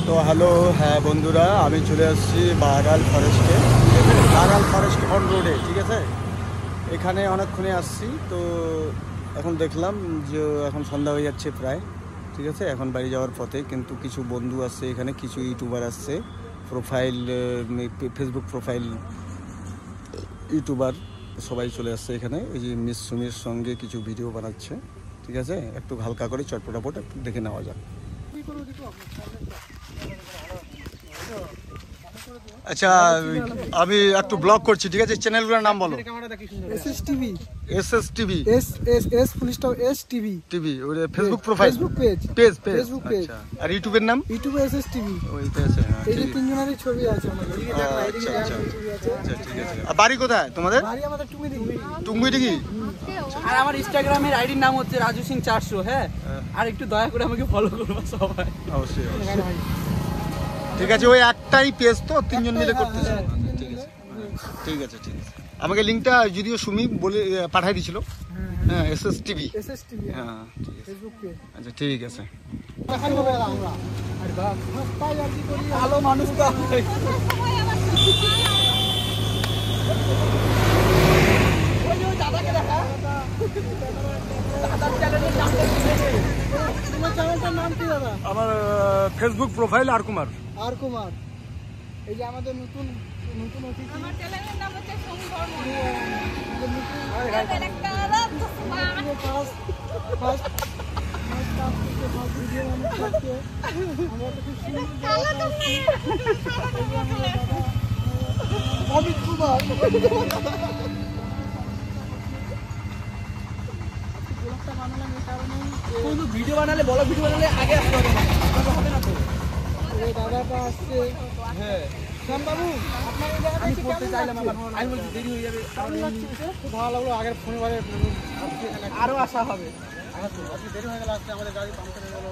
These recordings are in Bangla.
তো হ্যালো, হ্যাঁ বন্ধুরা, আমি চলে আসছি বাহারাল ফরেস্টে, বাহারাল ফরেস্ট অন রোডে, ঠিক আছে। এখানে অনেকক্ষণে আসছি, তো এখন দেখলাম যে এখন সন্ধ্যা হয়ে যাচ্ছে প্রায়, ঠিক আছে। এখন বাড়ি যাওয়ার পথে কিন্তু কিছু বন্ধু আসছে এখানে, কিছু ইউটিউবার আসছে, প্রোফাইল ফেসবুক প্রোফাইল ইউটিউবার সবাই চলে আসছে এখানে। এই যে মিস সুমির সঙ্গে কিছু ভিডিও বানাচ্ছে, ঠিক আছে। একটু হালকা করে চটপটাপট একটু দেখে নেওয়া যাক। আচ্ছা, আমি একটু ব্লগ করছি, ঠিক আছে। চ্যানেলগুলোর নাম বলো। SS TV, SS TV, S full stop S TV, TV ওর Facebook profile, Facebook page, Facebook page. আচ্ছা, আর ইউটিউবের নাম ইউটিউবে এসএস টিভি। ওইটা আছে, হ্যাঁ। এই যে তিনজনেরই ছবি আছে আমাদের। আচ্ছা আচ্ছা, ঠিক আছে। আর বাড়ি কোথায় তোমাদের? বাড়ি আমাদের টুঙ্গিডিগি। আর আমার ইনস্টাগ্রামের আইডির নাম হচ্ছে রাজু সিং 400। হ্যাঁ, আর একটু দয়া করে আমাকে ফলো করবা সবাই। অবশ্যই ঠিক আছে। ওই একটাই পেজ তো, তিনজন মিলে করতেছে। ঠিক আছে, ঠিক আছে। আমাকে লিঙ্কটা যদিও সুমি বলে পাঠিয়ে দিয়েছিল। হ্যাঁ, এসএস টিভি, হ্যাঁ, ফেসবুক পেজ। আচ্ছা ঠিক আছে। আমরা আর বাপ পাই আর কি করি, ভালো মানুষ তো দাদাকে দেখা। দাদার চ্যানেলের নাম তোমার চ্যানেলটার নাম কি দাদা? আমার ফেসবুক প্রোফাইল আর কুমার। আর কুমার। এই যে আমাদের নতুন অতিথি। আমার চ্যানেলের নাম হচ্ছে সোমবার মনি। ভিডিও বানালে বলো, ভিডিও বানালে আগে আসতে হবে না, হবে না তো। দাদাটা আসছে। হ্যাঁ শ্যামবাবু, আপনার এই জায়গাটা আমি এসে করতে কেমন চাইলাম, লাগছে? আমি বলছি দেরি হয়ে যাবে। কেমন লাগছে? খুব ভালো লাগলো। আগের শনিবারে আরো আসা হবে। আজকে দেরি হয়ে গেল, আসতে আমাদের গাড়ি পাংচার হয়ে গেলো।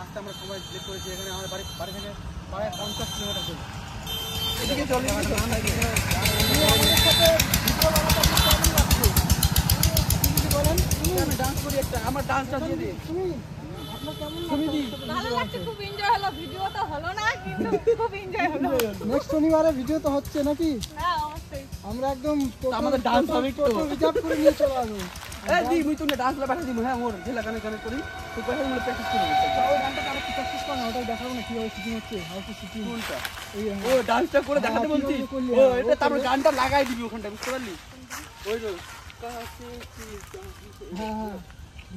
আসতে আমরা সময় লেট করেছি। এখানে আমাদের বাড়ি থেকে প্রায় 50 কিলোমিটার দূর। এদিকে চলে আমাদের সাথে ভিডিও বানাতে আপনার কেমন লাগছে? আপনি বলেন। আমি ডান্স করি একটা, আমার ডান্সটা দিয়ে দিই। তুমি আপনার কেমন ভালো লাগছে, খুব এনজয় হলো। ভিডিও তো হলো না, কিন্তু খুব এনজয় হলো। নেক্সট শনিবারে ভিডিও তো হচ্ছে নাকি? হ্যাঁ, অবশ্যই। আমরা একদম আমাদের dance হবে একটু। রিজার্ভ করে নিয়ে চলে আসবো। এই দি মুই তুমি ডান্সলা পাঠিয়ে দিমু। হ্যাঁ, মোর জেলা গানে করি তো পাঠিয়ে দিমু, প্র্যাকটিস করে নিতে। ওই গানটা আরো প্র্যাকটিস করো না, ওটাই দেখাবো না কিভাবে শুটিং হচ্ছে, হাউ টু শুটিং। কোনটা? এই ও ডান্সটা করে দেখাতে বলছিস? ও এটা তারপর গানটা লাগাই দিবি ওখানটা, বুঝতে পারলি? ওই তো হ্যাঁ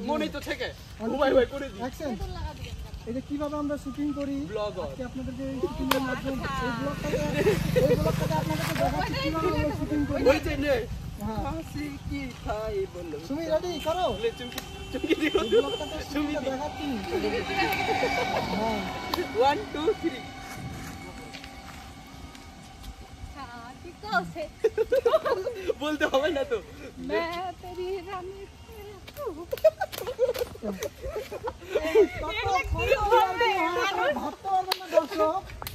মনেই তো থেকে ভাই করে দিই। অ্যাকশন। এটা কিভাবে আমরা শুটিং করি ব্লগার আজকে আপনাদেরকে এই শুটিং এর মাধ্যমে এই ব্লগটাকে আপনাদেরকে দেখাচ্ছি কিভাবে আমরা শুটিং করি। ওই যে নে হ্যাঁ, হাসি কি খাই বল। তুমি রেডি করো? লে চুমকি চুমকি দিও। এই ব্লগটাতে শুটিংটা দেখাচ্ছি। হ্যাঁ 1 2 3 हाँ, ठीक तो से। বলতে হবে না তো। मैं तेरी रानी।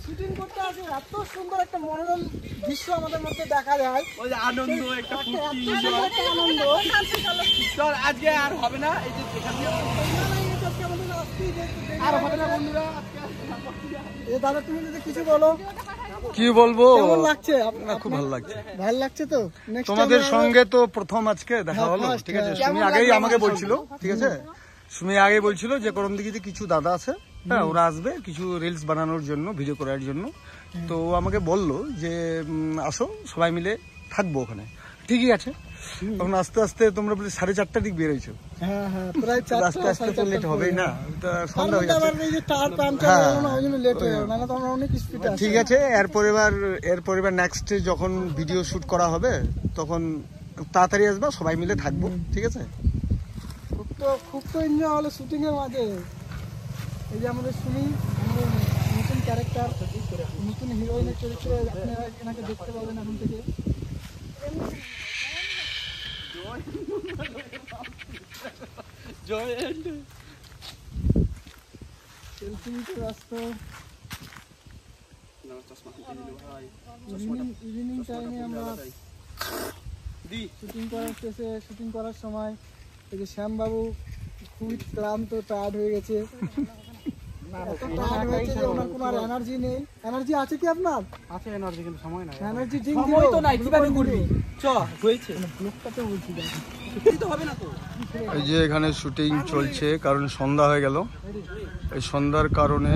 শুটিং করতে আসে, এত সুন্দর একটা মনোরম দৃশ্য আমাদের মধ্যে দেখা যায়। ওই যে আনন্দ একটা ফুর্তি। একটা আনন্দ। চল আজকে আর হবে না, এই যে এখান দিয়ে আর হবে না বন্ধুরা। এ দাদা তুমি যদি কিছু বলো। কি বলবো, কেমন লাগছে? না খুব ভালো লাগছে। ভালো লাগছে তো? Next তোমাদের time সঙ্গে তো প্রথম আজকে দেখা হলো, first, ঠিক আছে। হ্যাঁ। সুমি আগেই আমাকে বলছিল, ঠিক আছে। সুমি আগে বলছিল যে করমদিঘিতে কিছু দাদা আছে, হ্যাঁ, ওরা আসবে কিছু রিলস বানানোর জন্য, ভিডিও করার জন্য। তো ও আমাকে বললো যে আসো সবাই মিলে থাকবো ওখানে। ঠিকই আছে। তখন আস্তে আস্তে তোমরা বলে 4:30টার দিক বেরোইছো। হ্যাঁ হ্যাঁ, প্রায় আস্তে আস্তে তো লেট হবেই না, ওটা সন্ধ্যা হয়ে আবার যাচ্ছে। এই যে টায়ার পাংচার হ্যাঁ। হলো না, ওই জন্য লেট হয়ে গেল। নাহলে তো আমরা অনেক স্পিডে আসি। ঠিক আছে। এরপর এবার নেক্সট যখন ভিডিও শুট করা হবে তখন তাড়াতাড়ি আসবা, সবাই মিলে থাকবো, ঠিক আছে। খুব তো এনজয় হলো শুটিং এর মাঝে। এই যে আমাদের সুমি, আমাদের নতুন ক্যারেক্টার, নতুন হিরোইনের চরিত্রে আপনারা এনাকে দেখতে পাবেন এখন থেকে। জয় এন্ড সেলফি নিতে ব্যস্ত। ইভিনিং টাইমে আমরা শুটিং করার সময় এই যে শ্যামবাবু খুবই ক্লান্ত, টায়ার্ড হয়ে গেছে। এত টায়ার্ড হয়েছে যে ওনার কোনো আর এনার্জি নেই। এনার্জি আছে কি আপনার? আছে এনার্জি, কিন্তু সময় নাই। এনার্জি ড্রিঙ্ক সময় তো নাই, কিভাবে করবি? চ হয়েছে ব্লকটাতে বলছি দেখ। এই তো হবে না তো। এই যে এখানে শুটিং চলছে, কারণ সন্ধ্যা হয়ে গেল। এই সন্ধ্যার কারণে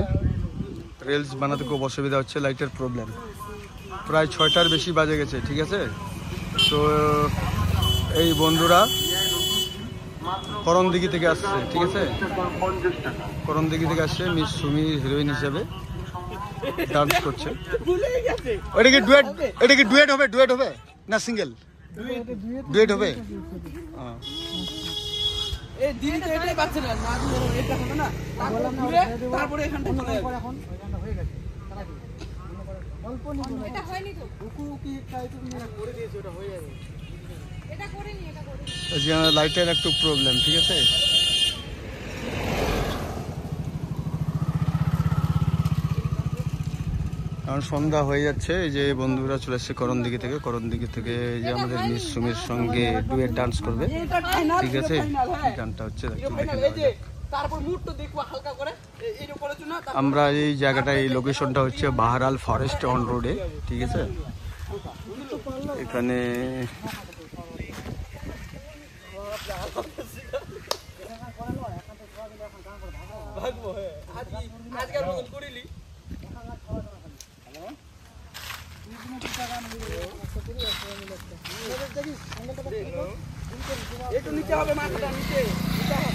রিলস বানাতে খুব অসুবিধা হচ্ছে, লাইটের প্রবলেম। প্রায় 6টার বেশি বাজে গেছে, ঠিক আছে। তো এই বন্ধুরা করণদিঘি থেকে আসছে, ঠিক আছে। করণদিঘি থেকে আসছে, মিস সুমি হিরোইন হিসেবে ডান্স করছে। ভুলেই গেছে। এটা কি ডুয়েট হবে? ডুয়েট হবে না সিঙ্গেল? ডুয়েট হবে। হ্যাঁ। এই দিদি তো এটাই পাচ্ছে না, না দিলে এটা হবে না। তারপরে ঘুরে, তারপরে এখানটা চলে যাবে। এখন এখানটা হয়ে গেছে। অল্প নিব না। এটা হয়নি তো, উকু উকি টাইপের নিয়ে করে দিয়েছে, ওটা হয়ে যাবে। এটা করে নি, এটা করে নি। এই যে লাইটের একটু প্রবলেম, ঠিক আছে। কারণ সন্ধ্যা হয়ে যাচ্ছে। এই যে বন্ধুরা চলে এসছে করণদিঘি থেকে। করণদিঘি থেকে এই যে আমাদের মিস সুমির সঙ্গে ডুয়েট ডান্স করবে, এটা ফাইনাল, ঠিক আছে। ফাইনাল, এই গানটা হচ্ছে এটা একটু দেখে ফাইনাল। নেওয়া এই যে যাক। তারপর মুডটা দেখবো হালকা করে, এই করেছো না। আমরা এই জায়গাটা, এই লোকেশনটা হচ্ছে বাহারাল ফরেস্ট অন রোডে, ঠিক আছে। এখানে ভাগবো, হ্যাঁ। আজকের মতন করিলি। একটু নিচে হবে, মাথাটা নিচে নিতে হবে।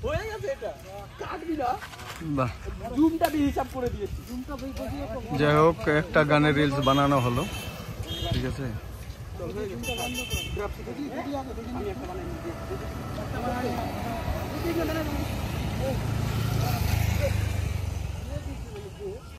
হয়ে গেছে, এটা কাটবি না। বাহ, জুমটা দিয়ে হিসাব করে দিয়েছি। যাই হোক, একটা গানের রিলস বানানো হলো, ঠিক আছে।